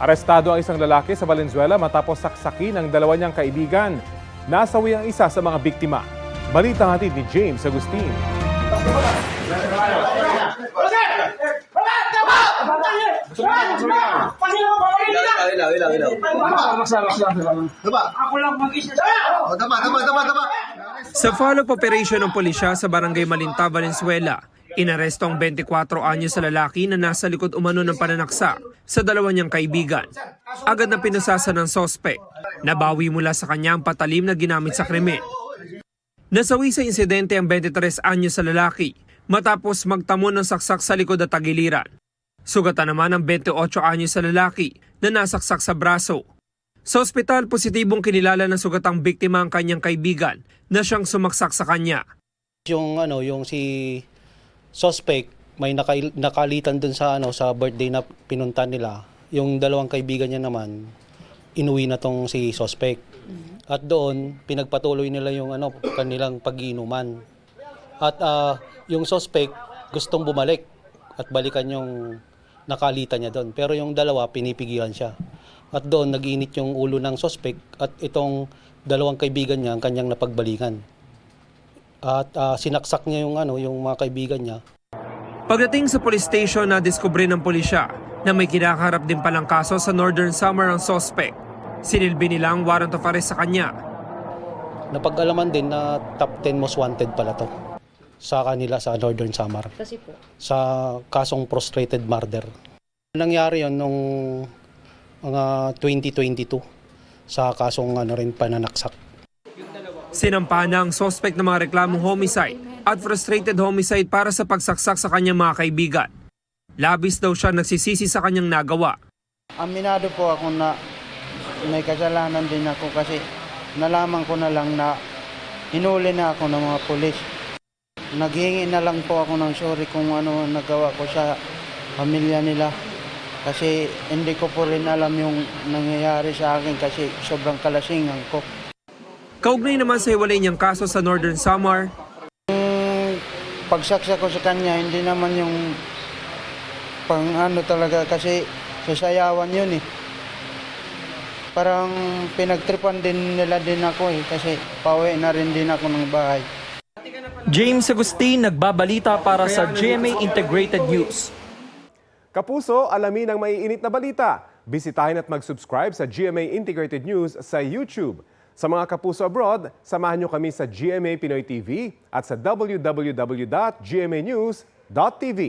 Arestado ang isang lalaki sa Valenzuela matapos saksakin ang dalawa niyang kaibigan. Nasawi ang isa sa mga biktima. Balitang hatid ni James Agustin. Sa follow-up operation ng pulisya sa Barangay Malinta, Valenzuela, inaresto ang 24 anyos sa lalaki na nasa likod umano ng pananaksa sa dalawa niyang kaibigan. Agad na pinusasa ng sospek. Nabawi mula sa kanya ang patalim na ginamit sa krimen. Nasawi sa insidente ang 23 anyos sa lalaki matapos magtamo ng saksak sa likod at tagiliran. Sugatan naman ang 28 anyos sa lalaki na nasaksak sa braso. Sa ospital, positibong kinilala ng sugatang biktima ang kanyang kaibigan na siyang sumaksak sa kanya. Yung si suspect may nakalitan dun sa sa birthday na pinunta nila. Yung dalawang kaibigan niya naman inuwi na tong si suspect. At doon pinagpatuloy nila yung kanilang pag-iinuman. At yung suspect gustong bumalik at balikan yung nakalitan niya doon. Pero yung dalawa pinipigilan siya. At doon nag-init yung ulo ng suspect at itong dalawang kaibigan niya ang kanyang napagbalikan. At sinaksak niya yung mga kaibigan niya. Pagdating sa police station, nadiskubre ng pulisya na may kinakaharap din palang kaso sa Northern Samar ang suspect. Sinilbi nila ang warrant of arrest sa kanya. Napag-alaman din na top 10 most wanted pala to sa kanila sa Northern Samar. Kasi po. Sa kasong frustrated murder. Nangyari yon nung mga 2022 sa kasong rin pananaksak. Sinampa na ang suspect ng mga reklamong homicide at frustrated homicide para sa pagsaksak sa kanyang mga kaibigan. Labis daw siya nagsisisi sa kanyang nagawa. Aminado po ako na may kasalanan din ako kasi nalaman ko na lang na hinuli na ako ng mga pulis. Naghingi na lang po ako ng sorry kung ano nagawa ko sa pamilya nila. Kasi hindi ko po rin alam yung nangyayari sa akin kasi sobrang kalasingan ko. Kaugnay naman sa hiwalay niyang kaso sa Northern Samar, Pagsaksa ko sa kanya, hindi naman yung talaga kasi sasayawan yun eh. Parang pinagtripan din nila din ako eh kasi pauwi na rin din ako ng bahay. James Agustin, nagbabalita para sa GMA Integrated News. Kapuso, alamin ang maiinit na balita. Bisitahin at mag-subscribe sa GMA Integrated News sa YouTube. Sa mga kapuso abroad, samahan nyo kami sa GMA Pinoy TV at sa www.gmanews.tv.